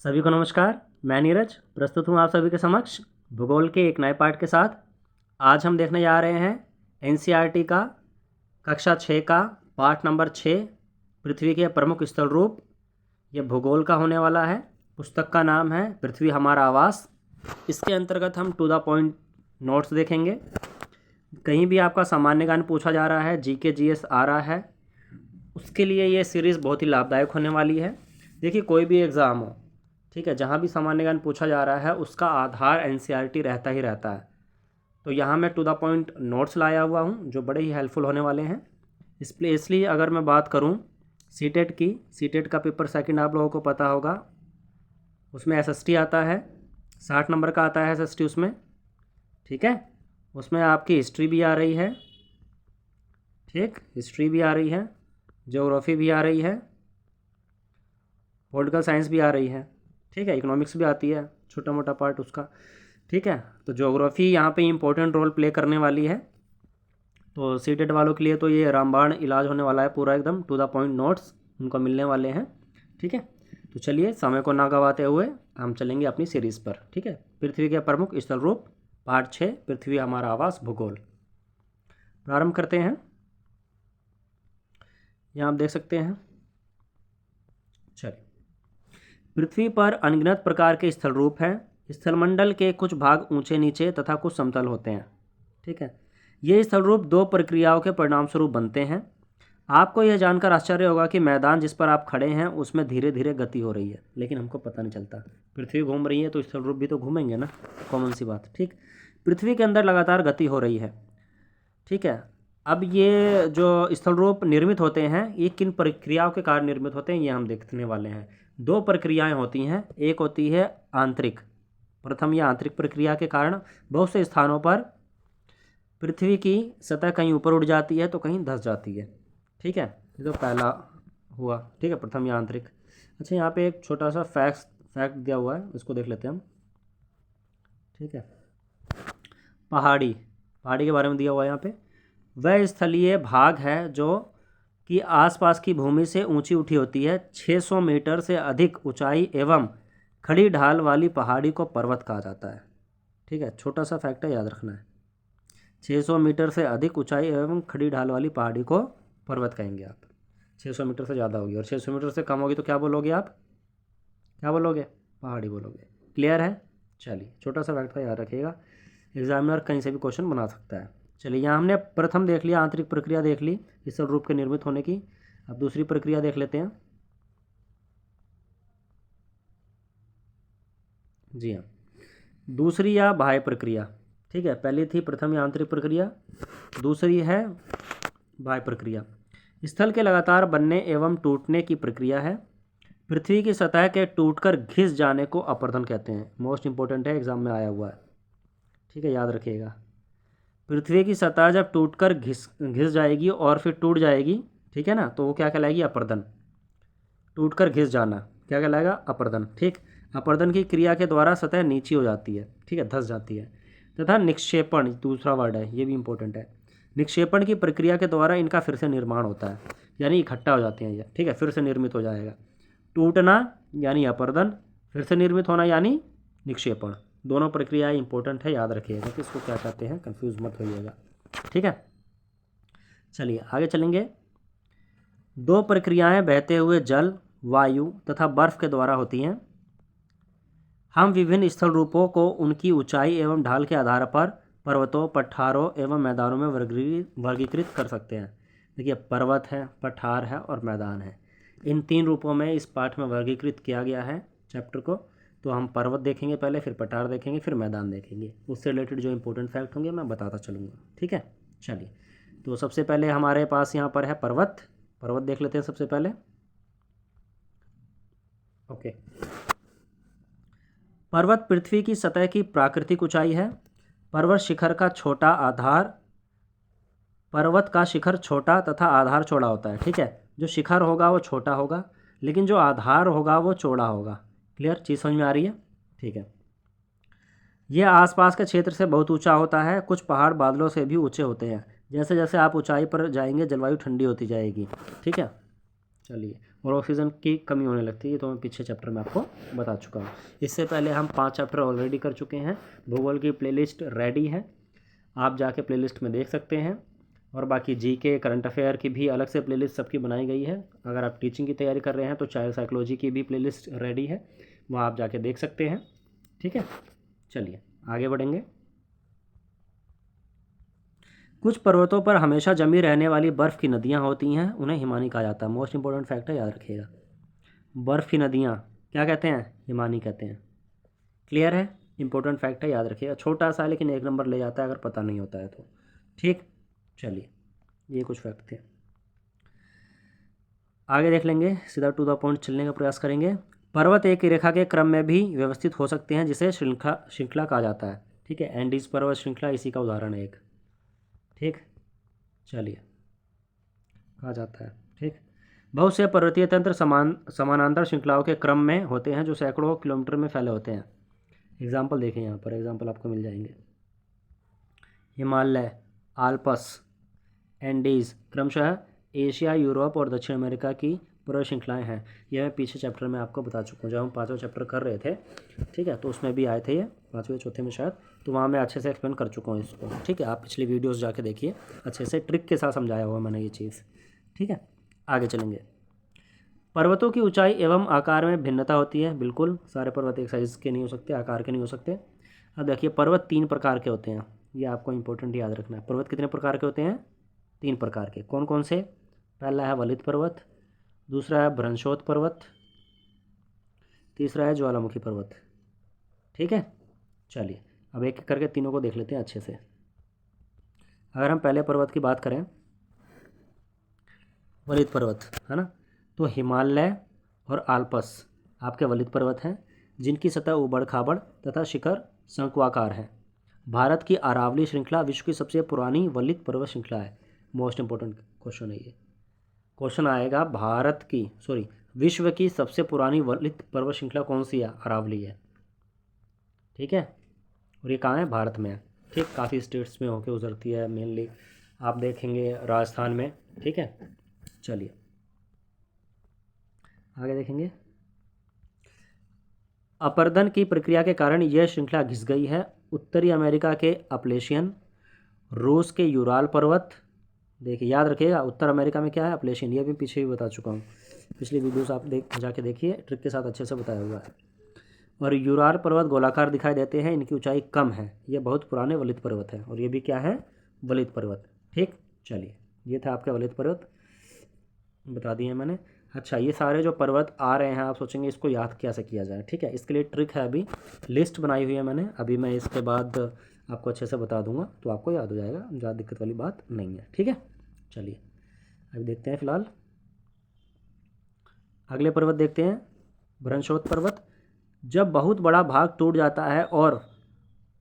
सभी को नमस्कार। मैं नीरज प्रस्तुत हूँ आप सभी के समक्ष भूगोल के एक नए पाठ के साथ। आज हम देखने जा रहे हैं एनसीईआरटी का कक्षा 6 का पाठ नंबर 6 पृथ्वी के प्रमुख स्थल रूप। ये भूगोल का होने वाला है। पुस्तक का नाम है पृथ्वी हमारा आवास। इसके अंतर्गत हम टू द पॉइंट नोट्स देखेंगे। कहीं भी आपका सामान्य ज्ञान पूछा जा रहा है, जीके जीएस आ रहा है, उसके लिए ये सीरीज़ बहुत ही लाभदायक होने वाली है। देखिए, कोई भी एग्ज़ाम हो, ठीक है, जहाँ भी सामान्य ज्ञान पूछा जा रहा है उसका आधार एनसीईआरटी रहता ही रहता है। तो यहाँ मैं टू द पॉइंट नोट्स लाया हुआ हूँ जो बड़े ही हेल्पफुल होने वाले हैं। इसलिए अगर मैं बात करूँ सीटेट की, सीटेट का पेपर सेकंड आप लोगों को पता होगा, उसमें एसएसटी आता है, 60 नंबर का आता है एसएसटी उसमें, ठीक है। उसमें आपकी हिस्ट्री भी आ रही है, ठीक, हिस्ट्री भी आ रही है, ज्योग्राफी भी आ रही है, पॉलिटिकल साइंस भी आ रही है, ठीक है, इकोनॉमिक्स भी आती है, छोटा मोटा पार्ट उसका, ठीक है। तो ज्योग्राफी यहाँ पे इम्पोर्टेंट रोल प्ले करने वाली है। तो सीटेट वालों के लिए तो ये रामबाण इलाज होने वाला है, पूरा एकदम टू द पॉइंट नोट्स उनको मिलने वाले हैं, ठीक है। तो चलिए समय को ना गवाते हुए हम चलेंगे अपनी सीरीज़ पर, ठीक है। पृथ्वी के प्रमुख स्थल रूप पार्ट 6 पृथ्वी हमारा आवास भूगोल। प्रारंभ करते हैं। यहाँ आप देख सकते हैं, चलिए। पृथ्वी पर अनगिनत प्रकार के स्थल रूप हैं। स्थलमंडल के कुछ भाग ऊंचे नीचे तथा कुछ समतल होते हैं, ठीक है। ये स्थल रूप दो प्रक्रियाओं के परिणाम स्वरूप बनते हैं। आपको यह जानकर आश्चर्य होगा कि मैदान जिस पर आप खड़े हैं उसमें धीरे धीरे गति हो रही है, लेकिन हमको पता नहीं चलता। पृथ्वी घूम रही है तो स्थल रूप भी तो घूमेंगे ना, कॉमन सी बात, ठीक। पृथ्वी के अंदर लगातार गति हो रही है, ठीक है। अब ये जो स्थल रूप निर्मित होते हैं ये किन प्रक्रियाओं के कारण निर्मित होते हैं ये हम देखने वाले हैं। दो प्रक्रियाएं होती हैं। एक होती है आंतरिक। प्रथम यह आंतरिक प्रक्रिया के कारण बहुत से स्थानों पर पृथ्वी की सतह कहीं ऊपर उठ जाती है तो कहीं धंस जाती है, ठीक है। ये तो पहला हुआ, ठीक है, प्रथम यह आंतरिक। अच्छा, यहाँ पे एक छोटा सा फैक्ट दिया हुआ है, इसको देख लेते हैं हम, ठीक है। पहाड़ी के बारे में दिया हुआ है यहाँ पे। वह स्थलीय भाग है जो कि आसपास की भूमि से ऊंची उठी होती है। 600 मीटर से अधिक ऊंचाई एवं खड़ी ढाल वाली पहाड़ी को पर्वत कहा जाता है, ठीक है। छोटा सा फैक्ट है, याद रखना है। 600 मीटर से अधिक ऊंचाई एवं खड़ी ढाल वाली पहाड़ी को पर्वत कहेंगे आप। 600 मीटर से ज़्यादा होगी और 600 मीटर से कम होगी तो क्या बोलोगे आप? क्या बोलोगे? पहाड़ी बोलोगे। क्लियर है? चलिए, छोटा सा फैक्ट का याद रखिएगा, एग्जामिनर कहीं से भी क्वेश्चन बना सकता है। चलिए, यहाँ हमने प्रथम देख लिया, आंतरिक प्रक्रिया देख ली इस स्थल रूप के निर्मित होने की। अब दूसरी प्रक्रिया देख लेते हैं। जी हाँ, दूसरी या बाह्य प्रक्रिया, ठीक है। पहली थी प्रथम या आंतरिक प्रक्रिया, दूसरी है बाह्य प्रक्रिया। स्थल के लगातार बनने एवं टूटने की प्रक्रिया है। पृथ्वी की सतह के टूटकर घिस जाने को अपरदन कहते हैं। मोस्ट इंपॉर्टेंट है, एग्जाम में आया हुआ है, ठीक है, याद रखिएगा। पृथ्वी की सतह जब टूटकर घिस जाएगी और फिर टूट जाएगी, ठीक है ना, तो वो क्या कहलाएगी? अपरदन। टूटकर घिस जाना क्या कहलाएगा? अपरदन, ठीक। अपरदन की क्रिया के द्वारा सतह नीची हो जाती है, ठीक है, धंस जाती है। तथा निक्षेपण दूसरा वर्ड है, ये भी इंपॉर्टेंट है। निक्षेपण की प्रक्रिया के द्वारा इनका फिर से निर्माण होता है, यानी इकट्ठा हो जाते हैं ये, ठीक है, फिर से निर्मित हो जाएगा। टूटना यानी अपरदन, फिर से निर्मित होना यानी निक्षेपण। दोनों प्रक्रियाएं इंपॉर्टेंट है, याद रखिएगा कि इसको क्या कहते हैं, कंफ्यूज मत होइएगा, ठीक है। चलिए आगे चलेंगे। दो प्रक्रियाएं बहते हुए जल, वायु तथा बर्फ के द्वारा होती हैं। हम विभिन्न स्थल रूपों को उनकी ऊंचाई एवं ढाल के आधार पर पर्वतों, पठारों एवं मैदानों में वर्गीकृत कर सकते हैं। देखिए, पर्वत है, पठार है और मैदान है। इन तीन रूपों में इस पाठ में वर्गीकृत किया गया है चैप्टर को। तो हम पर्वत देखेंगे पहले, फिर पठार देखेंगे, फिर मैदान देखेंगे। उससे रिलेटेड जो इंपॉर्टेंट फैक्ट होंगे मैं बताता चलूँगा, ठीक है। चलिए, तो सबसे पहले हमारे पास यहाँ पर है पर्वत देख लेते हैं सबसे पहले। ओके, पर्वत पृथ्वी की सतह की प्राकृतिक ऊंचाई है। पर्वत शिखर का छोटा आधार, पर्वत का शिखर छोटा तथा आधार चौड़ा होता है, ठीक है। जो शिखर होगा वो छोटा होगा, लेकिन जो आधार होगा वो चौड़ा होगा। क्लियर? चीज़ समझ में आ रही है? ठीक है। यह आसपास के क्षेत्र से बहुत ऊंचा होता है। कुछ पहाड़ बादलों से भी ऊंचे होते हैं। जैसे जैसे आप ऊंचाई पर जाएंगे जलवायु ठंडी होती जाएगी, ठीक है। चलिए, और ऑक्सीजन की कमी होने लगती है, ये तो मैं पीछे चैप्टर में आपको बता चुका हूँ। इससे पहले हम 5 चैप्टर ऑलरेडी कर चुके हैं। भूगोल की प्लेलिस्ट रेडी है, आप जाके प्लेलिस्ट में देख सकते हैं। और बाकी जीके करंट अफेयर की भी अलग से प्लेलिस्ट सबकी बनाई गई है। अगर आप टीचिंग की तैयारी कर रहे हैं तो चाइल्ड साइकोलॉजी की भी प्लेलिस्ट रेडी है, वहाँ आप जाके देख सकते हैं। ठीक है, चलिए आगे बढ़ेंगे। कुछ पर्वतों पर हमेशा जमी रहने वाली बर्फ़ की नदियाँ होती हैं, उन्हें हिमानी कहा जाता है। मोस्ट इंपॉर्टेंट फैक्ट है, याद रखिएगा। बर्फ़ की नदियाँ क्या कहते हैं? हिमानी कहते हैं। क्लियर है? इंपॉर्टेंट फैक्ट है, याद रखिएगा। छोटा सा लेकिन 1 नंबर ले जाता है अगर पता नहीं होता है तो। ठीक, चलिए ये कुछ फैक्ट थे। आगे देख लेंगे, सीधा टू द पॉइंट चलने का प्रयास करेंगे। पर्वत एक रेखा के क्रम में भी व्यवस्थित हो सकते हैं, जिसे श्रृंखला कहा जाता है। ठीक है, एंडीज पर्वत श्रृंखला इसी का उदाहरण है एक। ठीक, चलिए कहा जाता है। ठीक, बहुत से पर्वतीय तंत्र समानांतर श्रृंखलाओं के क्रम में होते हैं, जो सैकड़ों किलोमीटर में फैले होते हैं। एग्जाम्पल देखें, यहाँ पर एग्जाम्पल आपको मिल जाएंगे। हिमालय, आल्पस, एंडीज क्रमशः एशिया, यूरोप और दक्षिण अमेरिका की पर्वत श्रृंखलाएँ हैं। यह मैं पीछे चैप्टर में आपको बता चुका हूँ, जब हम 5वां चैप्टर कर रहे थे। ठीक है, तो उसमें भी आए थे ये, 5वें चौथे में शायद, तो वहाँ मैं अच्छे से एक्सप्लेन कर चुका हूँ इसको। ठीक है, आप पिछली वीडियोस जाके देखिए, अच्छे से ट्रिक के साथ समझाया हुआ मैंने ये चीज़। ठीक है, आगे चलेंगे। पर्वतों की ऊंचाई एवं आकार में भिन्नता होती है। बिल्कुल, सारे पर्वत एक साइज़ के नहीं हो सकते, आकार के नहीं हो सकते। अब देखिए, पर्वत 3 प्रकार के होते हैं, ये आपको इंपॉर्टेंट याद रखना है। पर्वत कितने प्रकार के होते हैं? 3 प्रकार के। कौन कौन से? पहला है वलित पर्वत, दूसरा है भ्रंशोत पर्वत, तीसरा है ज्वालामुखी पर्वत। ठीक है, चलिए अब एक एक करके तीनों को देख लेते हैं अच्छे से। अगर हम पहले पर्वत की बात करें, वलित पर्वत है ना, तो हिमालय और आल्पस आपके वलित पर्वत हैं, जिनकी सतह ऊबड़ खाबड़ तथा शिखर शंक्वाकार है। भारत की अरावली श्रृंखला विश्व की सबसे पुरानी वलित पर्वत श्रृंखला है। मोस्ट इंपॉर्टेंट क्वेश्चन है ये। क्वेश्चन आएगा, विश्व की सबसे पुरानी वलित पर्वत श्रृंखला कौन सी है? अरावली है। ठीक है, और ये कहाँ है? भारत में है। ठीक, काफ़ी स्टेट्स में होके गुजरती है, मेनली आप देखेंगे राजस्थान में। ठीक है, चलिए आगे देखेंगे। अपरदन की प्रक्रिया के कारण यह श्रृंखला घिस गई है। उत्तरी अमेरिका के अपलेशियन, रूस के यूराल पर्वत, देखिए याद रखिएगा, उत्तर अमेरिका में क्या है? अपलेशियन, ये भी पीछे भी बता चुका हूँ, पिछली वीडियोस आप जाके देखिए, ट्रिक के साथ अच्छे से बताया हुआ है। और यूराल पर्वत गोलाकार दिखाई देते हैं, इनकी ऊंचाई कम है। ये बहुत पुराने वलित पर्वत हैं, और ये भी क्या है? वलित पर्वत। ठीक, चलिए ये था आपका वलित पर्वत, बता दिए मैंने। अच्छा, ये सारे जो पर्वत आ रहे हैं, आप सोचेंगे इसको याद कैसे किया जाए। ठीक है, इसके लिए ट्रिक है, अभी लिस्ट बनाई हुई है मैंने, अभी मैं इसके बाद आपको अच्छे से बता दूंगा तो आपको याद हो जाएगा, ज़्यादा दिक्कत वाली बात नहीं है। ठीक है, चलिए अभी देखते हैं, फिलहाल अगले पर्वत देखते हैं, भ्रंशोत पर्वत। जब बहुत बड़ा भाग टूट जाता है और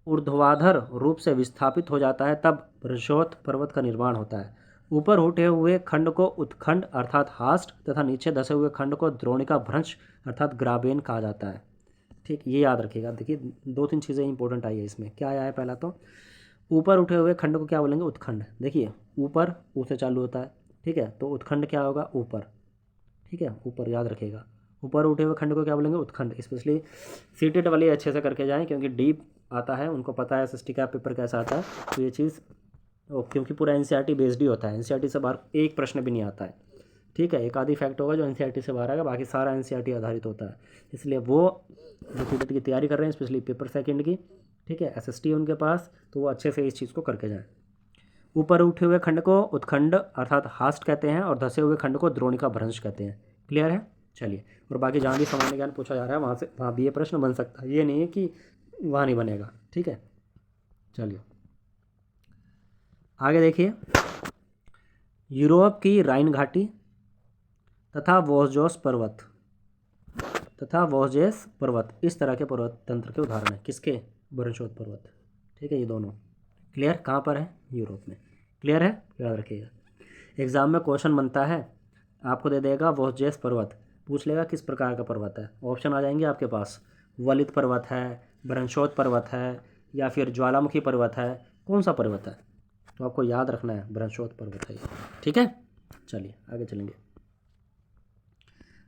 ऊर्ध्वाधर रूप से विस्थापित हो जाता है, तब भ्रंशोत पर्वत का निर्माण होता है। ऊपर उठे हुए खंड को उत्खंड अर्थात हास्ट तथा नीचे धसे हुए खंड को द्रोणिका भ्रंश अर्थात ग्राबेन कहा जाता है। ठीक, ये याद रखिएगा। देखिए 2-3 चीज़ें इंपॉर्टेंट आई है इसमें। क्या आया है? पहला तो ऊपर उठे हुए खंड को क्या बोलेंगे? उत्खंड। देखिए ऊपर ऊ से चालू होता है, ठीक है, तो उत्खंड क्या होगा? ऊपर। ठीक है, ऊपर याद रखिएगा। ऊपर उठे हुए खंड को क्या बोलेंगे? उत्खंड। स्पेशली सीटेड वाले अच्छे से करके जाएं, क्योंकि डीप आता है, उनको पता है एसएसटी का पेपर कैसा आता है, तो ये चीज़ क्योंकि पूरा एनसीईआरटी बेस्ड ही होता है, एनसीईआरटी से बाहर एक प्रश्न भी नहीं आता है। ठीक है, एक आधी फैक्ट होगा जो एनसीईआरटी से बाहर आएगा, बाकी सारा एनसीईआरटी आधारित होता है। इसलिए वो जो सीटेट की तैयारी कर रहे हैं, स्पेशली पेपर सेकंड की, ठीक है, एसएसटी उनके पास, तो वो अच्छे से इस चीज़ को करके जाएँ। ऊपर उठे हुए खंड को उत्खंड अर्थात हास्ट कहते हैं, और धसे हुए खंड को द्रोणिका भ्रंश कहते हैं। क्लियर है? चलिए, और बाकी जहाँ भी सामान्य ज्ञान पूछा जा रहा है वहाँ भी ये प्रश्न बन सकता है, ये नहीं है कि वहाँ नहीं बनेगा। ठीक है, चलिए आगे देखिए। यूरोप की राइन घाटी तथा वोस्जेस पर्वत इस तरह के पर्वत तंत्र के उदाहरण हैं। किसके? भ्रंशोत पर्वत। ठीक है, ये दोनों। क्लियर? कहाँ पर है? यूरोप में। क्लियर है? याद रखिएगा, एग्जाम में क्वेश्चन बनता है, आपको दे देगा वोस्जेस पर्वत, पूछ लेगा किस प्रकार का पर्वत है, ऑप्शन आ जाएंगे आपके पास, वलित पर्वत है, भ्रंशोत पर्वत है, या फिर ज्वालामुखी पर्वत है, कौन सा पर्वत है? तो आपको याद रखना है भ्रंशोत पर्वत है ये। ठीक है, चलिए आगे चलेंगे।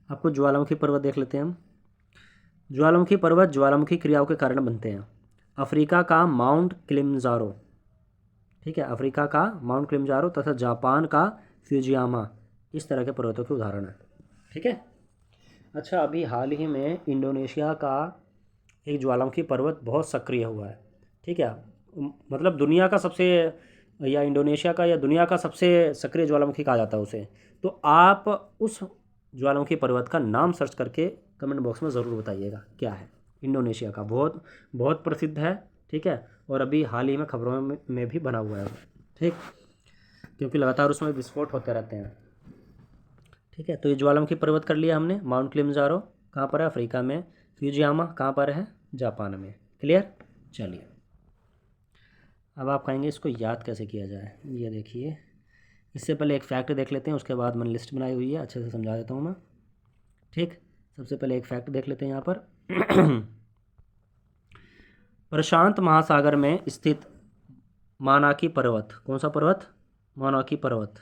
आपको ज्वालामुखी पर्वत देख लेते हैं हम। ज्वालामुखी पर्वत ज्वालामुखी क्रियाओं के कारण बनते हैं। अफ्रीका का माउंट किलिमंजारो, ठीक है, अफ्रीका का माउंट किलिमंजारो तथा जापान का फ्यूजियामा इस तरह के पर्वतों के उदाहरण हैं। ठीक है। अच्छा, अभी हाल ही में इंडोनेशिया का एक ज्वालामुखी पर्वत बहुत सक्रिय हुआ है। ठीक है, मतलब दुनिया का सबसे, या इंडोनेशिया का या दुनिया का सबसे सक्रिय ज्वालामुखी कहा जाता है उसे। तो आप उस ज्वालामुखी पर्वत का नाम सर्च करके कमेंट बॉक्स में ज़रूर बताइएगा क्या है। इंडोनेशिया का बहुत बहुत प्रसिद्ध है। ठीक है, और अभी हाल ही में खबरों में भी बना हुआ है वो। ठीक, क्योंकि लगातार उसमें विस्फोट होते रहते हैं। ठीक है, तो ये ज्वालामुखी पर्वत कर लिया हमने। माउंट किलिमंजारो कहाँ पर है? अफ्रीका में। फ्यूजियामा कहाँ पर है? जापान में। क्लियर? चलिए, अब आप कहेंगे इसको याद कैसे किया जाए। ये देखिए, इससे पहले एक फैक्ट देख लेते हैं, उसके बाद मैंने लिस्ट बनाई हुई है, अच्छे से समझा देता हूँ मैं। ठीक, सबसे पहले एक फैक्ट देख लेते हैं यहाँ पर। प्रशांत महासागर में स्थित मानाकी पर्वत, कौन सा पर्वत? मानाकी पर्वत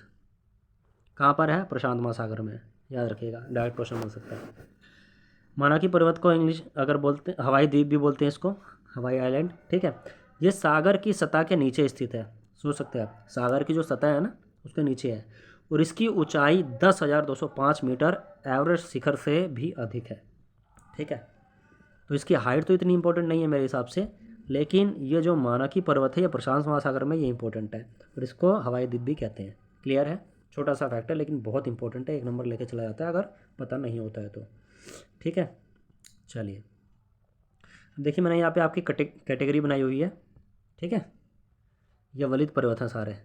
कहाँ पर है? प्रशांत महासागर में। याद रखिएगा, डायरेक्ट क्वेश्चन बन सकता है। मानाकी पर्वत को इंग्लिश अगर बोलते, हवाई द्वीप भी बोलते हैं इसको, हवाई आइलैंड। ठीक है, ये सागर की सतह के नीचे स्थित है। सोच सकते हैं आप, सागर की जो सतह है ना उसके नीचे है, और इसकी ऊंचाई 10,205 मीटर एवरेस्ट शिखर से भी अधिक है। ठीक है, तो इसकी हाइट तो इतनी इंपॉर्टेंट नहीं है मेरे हिसाब से, लेकिन ये जो मानाकी पर्वत है ये प्रशांत महासागर में ये इंपॉर्टेंट है, और इसको हवाई द्वीप भी कहते हैं। क्लियर है? छोटा सा फैक्ट है लेकिन बहुत इंपॉर्टेंट है, 1 नंबर लेके चला जाता है अगर पता नहीं होता है तो। ठीक है, चलिए, देखिए मैंने यहाँ पे आपकी कैटेगरी बनाई हुई है। ठीक है, ये वलित पर्वत हैं सारे।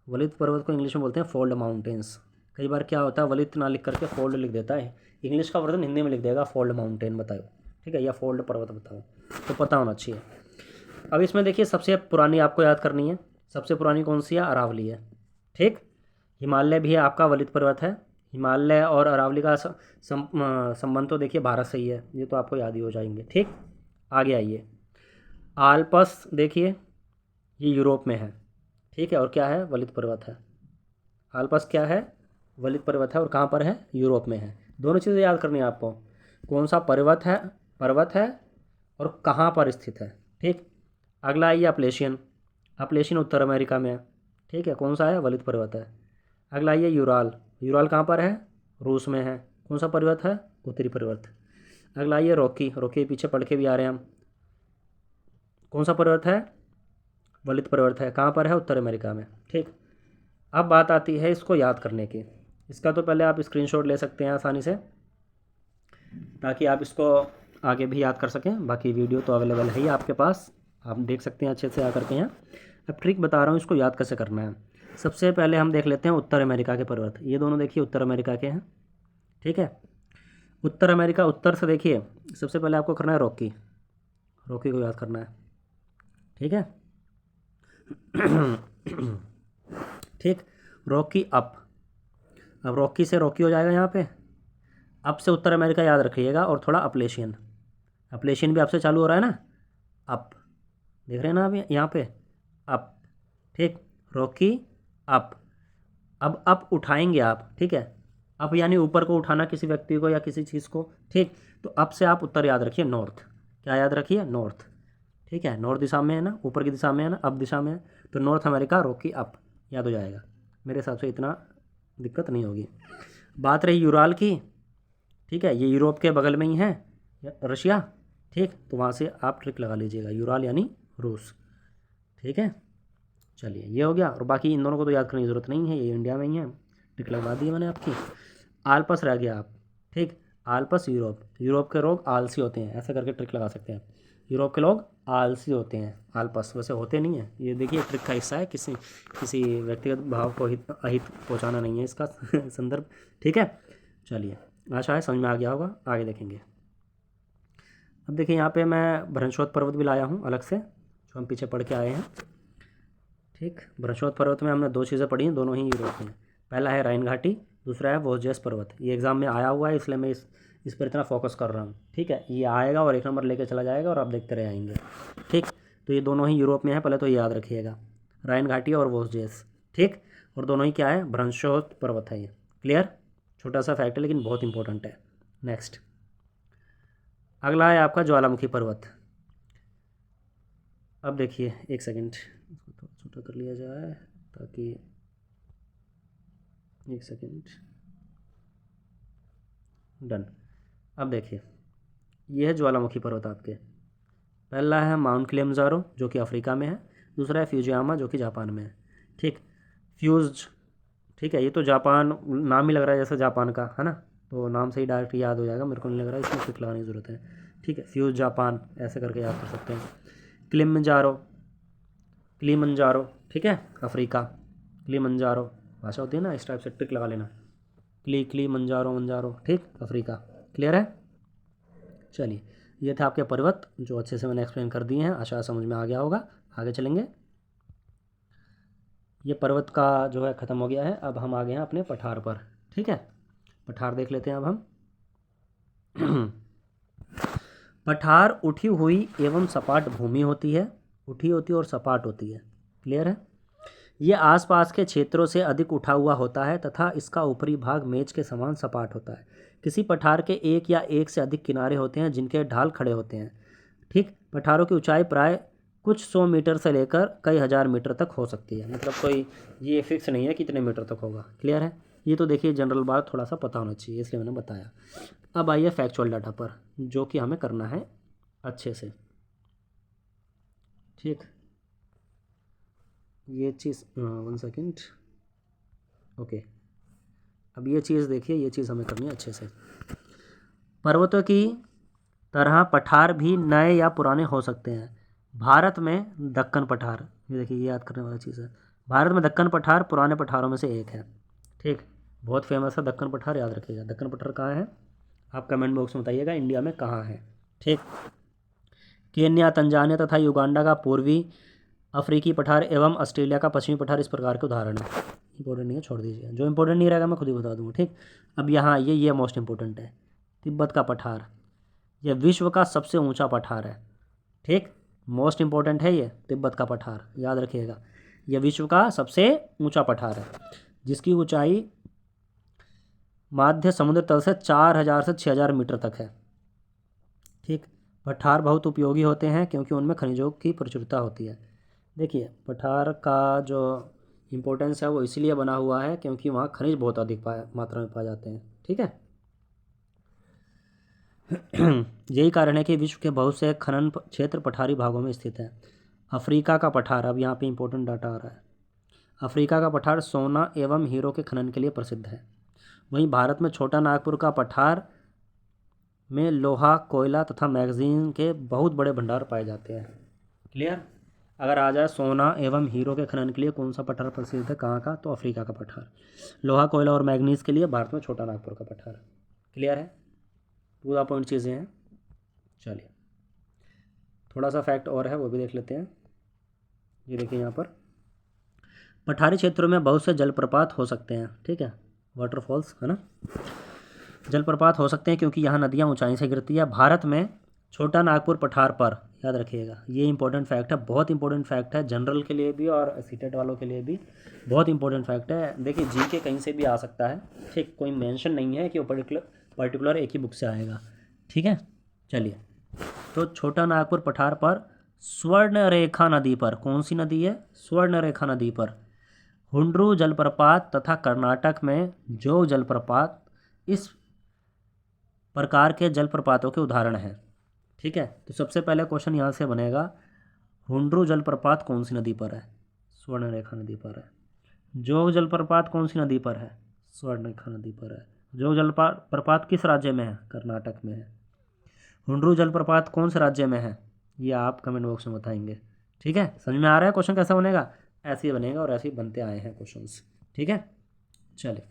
वलित पर्वत को इंग्लिश में बोलते हैं फोल्ड माउंटेन्स। कई बार क्या होता है, वलित ना लिख करके फोल्ड लिख देता है, इंग्लिश का वर्जन हिंदी में लिख देगा फोल्ड माउंटेन बताओ। ठीक है, या फोल्ड पर्वत बताओ, तो पता होना चाहिए। अब इसमें देखिए, सबसे पुरानी आपको याद करनी है। सबसे पुरानी कौन सी है? अरावली है। ठीक, हिमालय भी है आपका वलित पर्वत है। हिमालय और अरावली का संबंध तो देखिए भारत से ही है, ये तो आपको याद ही हो जाएंगे। ठीक, आगे आइए। आल्पस देखिए, ये यूरोप में है। ठीक है, और क्या है? वलित पर्वत है। आल्पस क्या है? वलित पर्वत है, और कहाँ पर है? यूरोप में है। दोनों चीज़ें याद करनी है आपको, कौन सा पर्वत है और कहाँ पर स्थित है। ठीक, अगला आइए अपलेशियन। अपलेशियन उत्तर अमेरिका में है। ठीक है, कौन सा है? वलित पर्वत है। अगला आइए यूराल। यूराल कहाँ पर है? रूस में है। कौन सा पर्वत है? उत्तरी पर्वत। अगला आइए रॉकी। रॉकी पीछे पढ़ के भी आ रहे हैं हम। कौन सा पर्वत है? वलित पर्वत है। कहाँ पर है? उत्तर अमेरिका में। ठीक, अब बात आती है इसको याद करने की। इसका तो पहले आप स्क्रीनशॉट ले सकते हैं आसानी से, ताकि आप इसको आगे भी याद कर सकें। बाकी वीडियो तो अवेलेबल है ही आपके पास, आप देख सकते हैं अच्छे से आकर के यहाँ। अब ट्रिक बता रहा हूँ इसको याद कैसे करना है। सबसे पहले हम देख लेते हैं उत्तर अमेरिका के पर्वत। ये दोनों देखिए उत्तर अमेरिका के हैं। ठीक है, उत्तर अमेरिका, उत्तर से देखिए, सबसे पहले आपको करना है रॉकी। रॉकी को याद करना है। ठीक है। ठीक, रॉकी अप। अब रॉकी से रॉकी हो जाएगा यहाँ पे। अप से उत्तर अमेरिका याद रखिएगा, और थोड़ा अपलेशियन। अपलेशियन भी आपसे चालू हो रहा है ना, अप। देख रहे हैं ना आप यहाँ पे, अप। ठीक, रॉकी अप। अब अप उठाएंगे आप। ठीक है, अप यानी ऊपर को उठाना किसी व्यक्ति को या किसी चीज़ को। ठीक, तो अप से आप उत्तर याद रखिए, नॉर्थ। क्या याद रखिए? नॉर्थ। ठीक है, नॉर्थ दिशा में है ना, ऊपर की दिशा में है ना, अप दिशा में है, तो नॉर्थ अमेरिका, रॉकी अप याद हो जाएगा। मेरे हिसाब से इतना दिक्कत नहीं होगी। बात रही यूराल की। ठीक है, ये यूरोप के बगल में ही है, रशिया। ठीक, तो वहाँ से आप ट्रिक लगा लीजिएगा, यूराल यानी रूस। ठीक है, चलिए ये हो गया, और बाकी इन दोनों को तो याद करने की ज़रूरत नहीं है, ये इंडिया में ही है, ट्रिक लगवा दी मैंने आपकी। आल्पस रह गया आप। ठीक, आल्पस यूरोप। यूरोप के लोग आलसी होते हैं, ऐसा करके ट्रिक लगा सकते हैं। यूरोप के लोग आलसी होते हैं, आल्पस वैसे होते नहीं हैं। ये देखिए ट्रिक का हिस्सा है, किसी किसी व्यक्तिगत भाव को अहित पहुँचाना नहीं है इसका संदर्भ। ठीक है, चलिए, आशा है समझ में आ गया होगा, आगे देखेंगे। अब देखिए यहाँ पे मैं भ्रंशोत पर्वत भी लाया हूँ अलग से, जो हम पीछे पढ़ के आए हैं। ठीक, भ्रंशोत पर्वत में हमने 2 चीज़ें पढ़ी हैं, दोनों ही यूरोप में। पहला है राइन घाटी, दूसरा है वोल्जेस पर्वत। ये एग्ज़ाम में आया हुआ है, इसलिए मैं इस पर इतना फोकस कर रहा हूँ। ठीक है, ये आएगा और 1 नंबर लेके चला जाएगा, और आप देखते रह आएंगे। ठीक, तो ये दोनों ही यूरोप में है, पहले तो ये याद रखिएगा, राइन घाटी और वोल्जेस। ठीक, और दोनों ही क्या है? भ्रंशोत पर्वत है ये। क्लियर? छोटा सा फैक्ट है लेकिन बहुत इंपॉर्टेंट है, नेक्स्ट अगला है आपका ज्वालामुखी पर्वत। अब देखिए, एक सेकंड, इसको थोड़ा छोटा कर लिया जाए ताकि, एक सेकंड, डन। अब देखिए, ये है ज्वालामुखी पर्वत आपके। पहला है माउंट किलिमंजारो जो कि अफ्रीका में है, दूसरा है फ्यूजियामा जो कि जापान में है। ठीक, फ्यूज, ठीक है, ये तो जापान नाम ही लग रहा है जैसे जापान का है ना, तो नाम से ही डायरेक्ट याद हो जाएगा, मेरे को नहीं लग रहा है इसमें क्लिक लगाने की ज़रूरत है। ठीक है, फ्यूज जापान ऐसे करके याद कर सकते हैं। किलिमंजारो, किलिमंजारो, ठीक है, अफ्रीका, किलिमंजारो भाषा होती है ना, इस टाइप से टिक लगा लेना, किलिमंजारो, मंजारो, ठीक, अफ्रीका। क्लियर है? चलिए, ये थे आपके पर्वत जो अच्छे से मैंने एक्सप्लेन कर दिए हैं, आशा समझ में आ गया होगा। आगे चलेंगे। ये पर्वत का जो है ख़त्म हो गया है, अब हम आ गए हैं अपने पठार पर। ठीक है, पठार देख लेते हैं अब हम। पठार उठी हुई एवं सपाट भूमि होती है, उठी होती है और सपाट होती है। क्लियर है? ये आसपास के क्षेत्रों से अधिक उठा हुआ होता है तथा इसका ऊपरी भाग मेज के समान सपाट होता है। किसी पठार के एक या एक से अधिक किनारे होते हैं जिनके ढाल खड़े होते हैं। ठीक, पठारों की ऊंचाई प्राय कुछ 100 मीटर से लेकर कई हज़ार मीटर तक हो सकती है, मतलब कोई ये फिक्स नहीं है कितने मीटर तक होगा। क्लियर है? ये तो देखिए जनरल बात थोड़ा सा पता होना चाहिए, इसलिए मैंने बताया। अब आइए फैक्चुअल डाटा पर, जो कि हमें करना है अच्छे से। ठीक, ये चीज़ 1 सेकेंड, ओके। अब ये चीज़ देखिए, ये चीज़ हमें करनी है अच्छे से। पर्वतों की तरह पठार भी नए या पुराने हो सकते हैं। भारत में दक्कन पठार, ये देखिए, ये याद करने वाली चीज़ है। भारत में दक्कन पठार पुराने पठारों में से एक है। ठीक, बहुत फेमस है दक्कन पठार, याद रखिएगा। दक्कन पठार कहाँ है, आप कमेंट बॉक्स में बताइएगा इंडिया में कहाँ है। ठीक, केन्या, तंजानिया तथा युगांडा का पूर्वी अफ्रीकी पठार एवं ऑस्ट्रेलिया का पश्चिमी पठार इस प्रकार के उदाहरण है। इंपॉर्टेंट नहीं है, छोड़ दीजिए, जो इंपॉर्टेंट नहीं रहेगा मैं खुद ही बता दूँगा। ठीक, अब यहाँ ये मोस्ट इंपॉर्टेंट है, तिब्बत का पठार, यह विश्व का सबसे ऊंचा पठार है। ठीक, मोस्ट इंपॉर्टेंट है ये तिब्बत का पठार, याद रखिएगा। यह विश्व का सबसे ऊंचा पठार है जिसकी ऊंचाई माध्य समुद्र तल से 4000 से 6000 मीटर तक है। ठीक, पठार बहुत उपयोगी होते हैं क्योंकि उनमें खनिजों की प्रचुरता होती है। देखिए, पठार का जो इम्पोर्टेंस है वो इसलिए बना हुआ है क्योंकि वहाँ खनिज बहुत अधिक मात्रा में पाए जाते हैं। ठीक है। यही कारण है कि विश्व के बहुत से खनन क्षेत्र पठारी भागों में स्थित हैं। अफ्रीका का पठार, अब यहाँ पे इंपॉर्टेंट डाटा आ रहा है। अफ्रीका का पठार सोना एवं हीरो के खनन के लिए प्रसिद्ध है। वहीं भारत में छोटा नागपुर का पठार में लोहा, कोयला तथा मैगजीन के बहुत बड़े भंडार पाए जाते हैं। क्लियर? अगर आ जाए सोना एवं हीरो के खनन के लिए कौन सा पठार प्रसिद्ध है, कहाँ का, तो अफ्रीका का पठार। लोहा, कोयला और मैग्नीज के लिए भारत में छोटा नागपुर का पठार। क्लियर है? पूरा पॉइंट चीज़ें हैं। चलिए, थोड़ा सा फैक्ट और है वो भी देख लेते हैं। ये देखिए, यहाँ पर पठारी क्षेत्रों में बहुत से जलप्रपात हो सकते हैं। ठीक है, वाटरफॉल्स है ना, जलप्रपात हो सकते हैं क्योंकि यहाँ नदियाँ ऊंचाई से गिरती है। भारत में छोटा नागपुर पठार पर, याद रखिएगा, ये इंपॉर्टेंट फैक्ट है, बहुत इंपॉर्टेंट फैक्ट है, जनरल के लिए भी और सीटेट वालों के लिए भी बहुत इंपॉर्टेंट फैक्ट है। देखिए, जी के कहीं से भी आ सकता है। ठीक, कोई मेंशन नहीं है कि वो पर्टिकुलर एक ही बुक से आएगा। ठीक है, चलिए, तो छोटा नागपुर पठार पर स्वर्णरेखा नदी पर, कौन सी नदी है, स्वर्णरेखा नदी पर हुंड्रू जलप्रपात तथा कर्नाटक में जोग जलप्रपात इस प्रकार के जलप्रपातों के उदाहरण हैं। ठीक है, तो सबसे पहले क्वेश्चन यहाँ से बनेगा, हुंड्रू जलप्रपात कौन सी नदी पर है, स्वर्णरेखा नदी पर है। जोग जलप्रपात कौन सी नदी पर है, स्वर्णरेखा नदी पर है। जोग जलप्रपात किस राज्य में है, कर्नाटक में है। हुंड्रू जलप्रपात कौन से राज्य में है, ये आप कमेंट बॉक्स में बताएंगे। ठीक है, समझ में आ रहा है क्वेश्चन कैसा बनेगा, ऐसे ही बनेगा और ऐसे ही बनते आए हैं क्वेश्चंस। ठीक है, चलिए,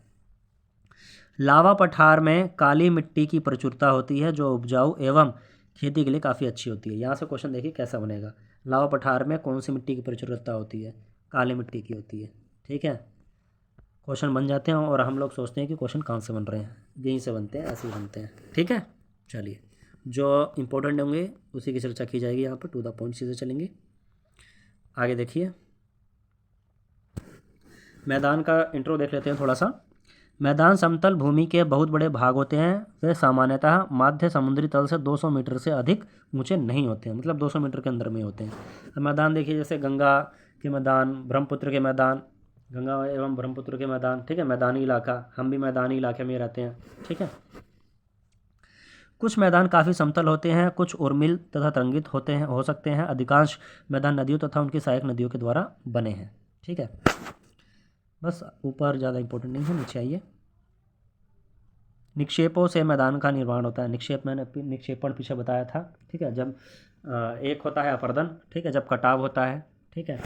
लावा पठार में काली मिट्टी की प्रचुरता होती है जो उपजाऊ एवं खेती के लिए काफ़ी अच्छी होती है। यहाँ से क्वेश्चन देखिए कैसा बनेगा, लावा पठार में कौन सी मिट्टी की प्रचुरता होती है, काली मिट्टी की होती है। ठीक है, क्वेश्चन बन जाते हैं और हम लोग सोचते हैं कि क्वेश्चन कहाँ से बन रहे हैं, यहीं से बनते हैं, ऐसे ही बनते हैं। ठीक है, चलिए, जो इंपॉर्टेंट होंगे उसी की चर्चा की जाएगी, यहाँ पर टू द पॉइंट चीज़ें चलेंगी। आगे देखिए, मैदान का इंट्रो देख लेते हैं थोड़ा सा। मैदान समतल भूमि के बहुत बड़े भाग होते हैं। वे सामान्यतः माध्य समुद्री तल से 200 मीटर से अधिक ऊंचे नहीं होते हैं, मतलब 200 मीटर के अंदर में होते हैं। अब मैदान देखिए, जैसे गंगा के मैदान, ब्रह्मपुत्र के मैदान, गंगा एवं ब्रह्मपुत्र के मैदान, ठीक है, मैदानी इलाका, हम भी मैदानी इलाके में रहते हैं, ठीक है। कुछ मैदान काफ़ी समतल होते हैं, कुछ उर्मिल तथा तरंगित होते हैं, हो सकते हैं। अधिकांश मैदान नदियों तथा उनकी सहायक नदियों के द्वारा बने हैं, ठीक है। बस ऊपर ज़्यादा इंपॉर्टेंट नहीं है, नीचे आइए। निक्षेपों से मैदान का निर्माण होता है। निक्षेप मैंने निक्षेपण पीछे बताया था, ठीक है। जब एक होता है अपर्दन, ठीक है, जब कटाव होता है, ठीक है।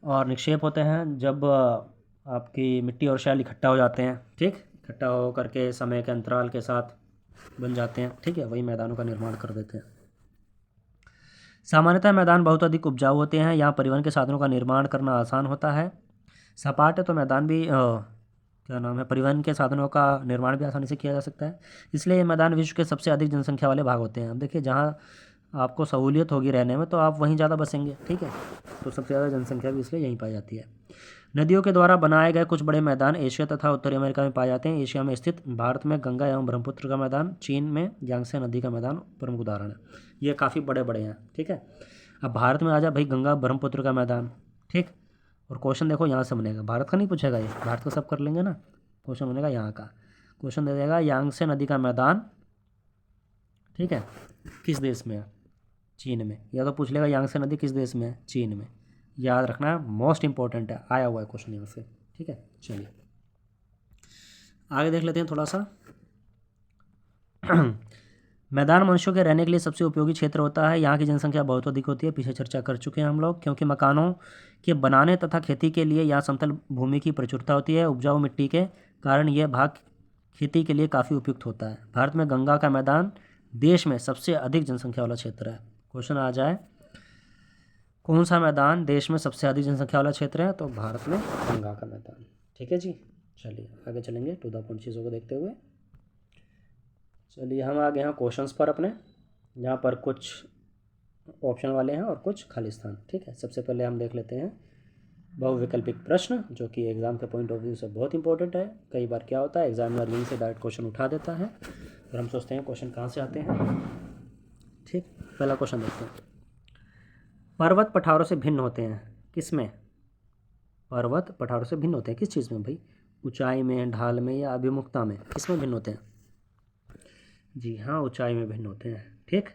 और निक्षेप होते हैं जब आपकी मिट्टी और शैल इकट्ठा हो जाते हैं, ठीक, इकट्ठा हो करके समय के अंतराल के साथ बन जाते हैं, ठीक है, वही मैदानों का निर्माण कर देते हैं। सामान्यतः मैदान बहुत अधिक उपजाऊ होते हैं। यहाँ परिवहन के साधनों का निर्माण करना आसान होता है। सपाट है तो मैदान भी क्या नाम है, परिवहन के साधनों का निर्माण भी आसानी से किया जा सकता है। इसलिए ये मैदान विश्व के सबसे अधिक जनसंख्या वाले भाग होते हैं। अब देखिए, जहाँ आपको सहूलियत होगी रहने में तो आप वहीं ज़्यादा बसेंगे, ठीक है, तो सबसे ज़्यादा जनसंख्या भी इसलिए यहीं पाई जाती है। नदियों के द्वारा बनाए गए कुछ बड़े मैदान एशिया तथा उत्तरी अमेरिका में पाए जाते हैं। एशिया में स्थित भारत में गंगा एवं ब्रह्मपुत्र का मैदान, चीन में यांगत्से नदी का मैदान प्रमुख उदाहरण है। ये काफ़ी बड़े बड़े हैं, ठीक है। अब भारत में आ जाए भाई, गंगा ब्रह्मपुत्र का मैदान, ठीक। और क्वेश्चन देखो यहाँ से बनेगा, भारत का नहीं पूछेगा, ये भारत का सब कर लेंगे ना, क्वेश्चन बनेगा यहाँ का। क्वेश्चन दे देगा यांगत्से नदी का मैदान, ठीक है, किस देश में है? चीन में। या तो पूछ लेगा यांगत्से नदी किस देश में है? चीन में। याद रखना, मोस्ट इंपॉर्टेंट है, आया हुआ है क्वेश्चन यहाँ से, ठीक है। चलिए आगे देख लेते हैं थोड़ा सा। मैदान मनुष्यों के रहने के लिए सबसे उपयोगी क्षेत्र होता है। यहाँ की जनसंख्या बहुत अधिक होती है, पीछे चर्चा कर चुके हैं हम लोग, क्योंकि मकानों के बनाने तथा खेती के लिए यहाँ समतल भूमि की प्रचुरता होती है। उपजाऊ मिट्टी के कारण यह भाग खेती के लिए काफ़ी उपयुक्त होता है। भारत में गंगा का मैदान देश में सबसे अधिक जनसंख्या वाला क्षेत्र है। क्वेश्चन आ जाए, कौन सा मैदान देश में सबसे अधिक जनसंख्या वाला क्षेत्र है? तो भारत में गंगा का मैदान, ठीक है जी। चलिए आगे चलेंगे टू द पॉइंट चीज़ों को देखते हुए। चलिए हम आ गए हैं क्वेश्चंस पर अपने, यहाँ पर कुछ ऑप्शन वाले हैं और कुछ खाली स्थान, ठीक है। सबसे पहले हम देख लेते हैं बहुविकल्पिक प्रश्न, जो कि एग्ज़ाम के पॉइंट ऑफ व्यू से बहुत इंपॉर्टेंट है। कई बार क्या होता है, एग्जामिनर यहीं से डायरेक्ट क्वेश्चन उठा देता है और हम सोचते हैं क्वेश्चन कहाँ से आते हैं, ठीक। पहला क्वेश्चन देखते हैं, पर्वत पठारों से भिन्न होते हैं किस में? पर्वत पठारों से भिन्न होते हैं किस चीज़ में भाई? ऊंचाई में, ढाल में, या अभिमुखता में? किस में भिन्न होते हैं? जी हाँ, ऊंचाई में भिन्न होते हैं, ठीक।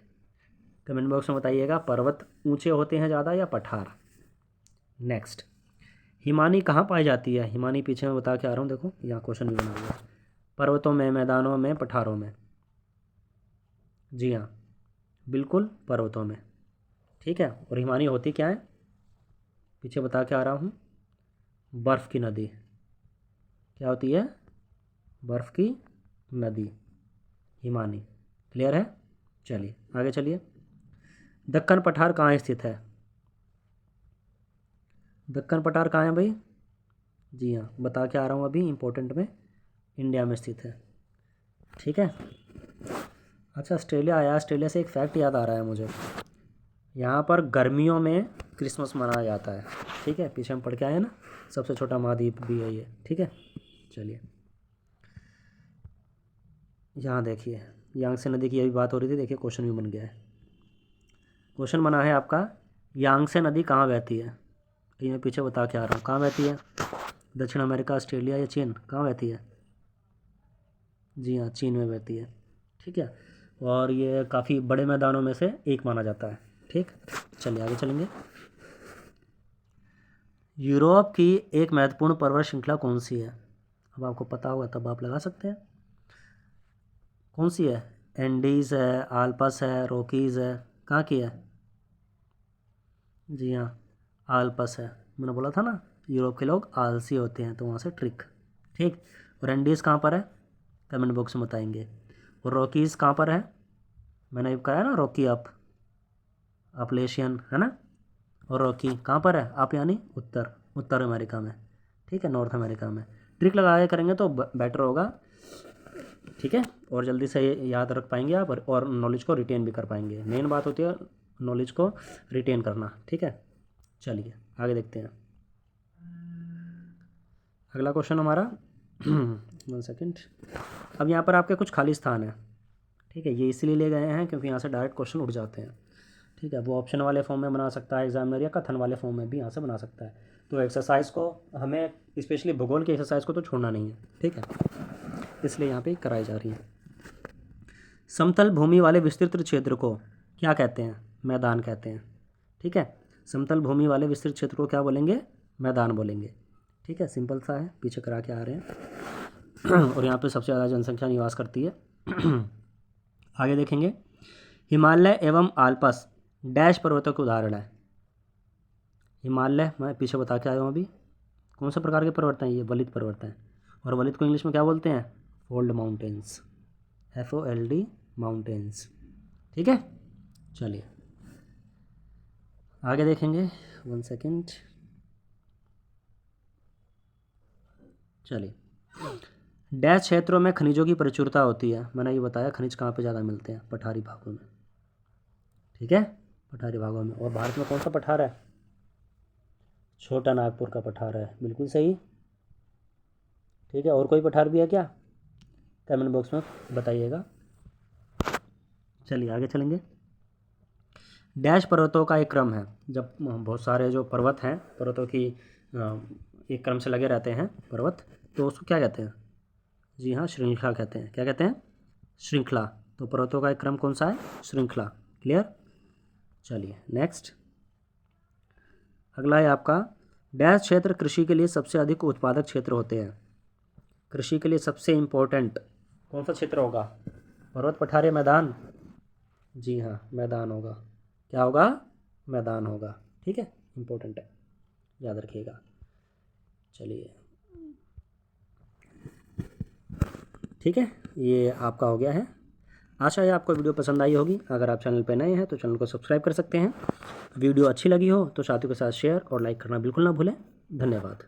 कमेंट बॉक्स में बताइएगा, पर्वत ऊंचे होते हैं ज़्यादा या पठार? नेक्स्ट, हिमानी कहाँ पाई जाती है? हिमानी पीछे मैं बता के आ रहा हूँ, देखो यहाँ क्वेश्चन भी बना हुआ है। पर्वतों में, मैदानों में, पठारों में? जी हाँ, बिल्कुल पर्वतों में, ठीक है। और हिमानी होती क्या है? पीछे बता के आ रहा हूँ, बर्फ़ की नदी। क्या होती है? बर्फ़ की नदी, हिमानी। क्लियर है? चलिए आगे चलिए। दक्कन पठार कहाँ स्थित है? दक्कन पठार कहाँ है भाई? जी हाँ, बता के आ रहा हूँ अभी, इम्पोर्टेंट में, इंडिया में स्थित है, ठीक है। अच्छा, ऑस्ट्रेलिया आया, ऑस्ट्रेलिया से एक फैक्ट याद आ रहा है मुझे। यहाँ पर गर्मियों में क्रिसमस मनाया जाता है, ठीक है। पीछे हम पढ़ के आए ना, सबसे छोटा महाद्वीप भी है ये, ठीक है। चलिए यहाँ देखिए, यांगत्से नदी की अभी बात हो रही थी, देखिए क्वेश्चन भी बन गया है। क्वेश्चन बना है आपका, यांगत्से नदी कहाँ बहती है? ये मैं पीछे बता के आ रहा हूँ, कहाँ बहती है? दक्षिण अमेरिका, ऑस्ट्रेलिया या चीन? कहाँ बहती है? जी हाँ, चीन में बहती है, ठीक है। और ये काफ़ी बड़े मैदानों में से एक माना जाता है, ठीक। चलिए आगे चलेंगे। यूरोप की एक महत्वपूर्ण पर्वत श्रृंखला कौन सी है? अब आपको पता होगा तब आप लगा सकते हैं। कौन सी है? एंडीज़ है, आल्पस है, रॉकीज़ है? कहाँ की है? जी हाँ, आल्पस है। मैंने बोला था ना, यूरोप के लोग आलसी होते हैं, तो वहाँ से ट्रिक, ठीक। और एंडीज़ कहाँ पर है? कमेंट बॉक्स में बताएंगे। और रॉकीज़ कहाँ पर है? मैंने अभी कहा ना, रॉकी अपलेशियन है ना। और रॉकी कहाँ पर है? आप यानी उत्तर अमेरिका में, ठीक है, नॉर्थ अमेरिका में। ट्रिक लगा के करेंगे तो बेटर होगा, ठीक है, और जल्दी से याद रख पाएंगे आप, और नॉलेज को रिटेन भी कर पाएंगे। मेन बात होती है नॉलेज को रिटेन करना, ठीक है। चलिए आगे देखते हैं। अगला क्वेश्चन हमारा, 1 सेकेंड। अब यहाँ पर आपके कुछ खाली स्थान है, ठीक है, ये इसलिए ले गए हैं क्योंकि यहाँ से डायरेक्ट क्वेश्चन उठ जाते हैं, ठीक है। वो ऑप्शन वाले फॉर्म में बना सकता है एग्जामिनर, या कथन वाले फॉर्म में भी यहाँ से बना सकता है। तो एक्सरसाइज को हमें, स्पेशली भूगोल की एक्सरसाइज को तो छोड़ना नहीं है, ठीक है, इसलिए यहाँ पे कराई जा रही है। समतल भूमि वाले विस्तृत क्षेत्र को क्या कहते हैं? मैदान कहते हैं, ठीक है। समतल भूमि वाले विस्तृत क्षेत्र को क्या बोलेंगे? मैदान बोलेंगे, ठीक है। सिंपल सा है, पीछे करा के आ रहे हैं। और यहाँ पे सबसे ज़्यादा जनसंख्या निवास करती है। आगे देखेंगे, हिमालय एवं आल्पस डैश पर्वतों के उदाहरण है। हिमालय मैं पीछे बता के आया हूँ अभी, कौन से प्रकार के पर्वत हैं? ये वलित पर्वत हैं। और वलित को इंग्लिश में क्या बोलते हैं? फोल्ड माउंटेन्स, FOLD माउंटेन्स, ठीक है। चलिए आगे देखेंगे, 1 सेकेंड। चलिए, डैश क्षेत्रों में खनिजों की प्रचुरता होती है। मैंने ये बताया खनिज कहाँ पे ज़्यादा मिलते हैं? पठारी भागों में, ठीक है, पठारी भागों में। और भारत में कौन सा पठार है? छोटा नागपुर का पठार है, बिल्कुल सही, ठीक है। और कोई पठार भी है क्या? कमेंट बॉक्स में बताइएगा। चलिए आगे चलेंगे। डैश पर्वतों का एक क्रम है, जब बहुत सारे जो पर्वत हैं, पर्वतों की एक क्रम से लगे रहते हैं पर्वत, तो उसको क्या कहते हैं? जी हाँ, श्रृंखला कहते हैं। क्या कहते हैं? श्रृंखला। तो पर्वतों का एक क्रम कौन सा है? श्रृंखला। क्लियर? चलिए नेक्स्ट, अगला है आपका, डैश क्षेत्र कृषि के लिए सबसे अधिक उत्पादक क्षेत्र होते हैं। कृषि के लिए सबसे इम्पोर्टेंट कौन सा क्षेत्र होगा? पर्वत, पठार या मैदान? जी हाँ, मैदान होगा। क्या होगा? मैदान होगा, ठीक है, इम्पोर्टेंट है, याद रखिएगा। चलिए ठीक है, ये आपका हो गया है। आशा है आपको वीडियो पसंद आई होगी। अगर आप चैनल पर नए हैं तो चैनल को सब्सक्राइब कर सकते हैं। वीडियो अच्छी लगी हो तो साथियों के साथ शेयर और लाइक करना बिल्कुल ना भूलें। धन्यवाद।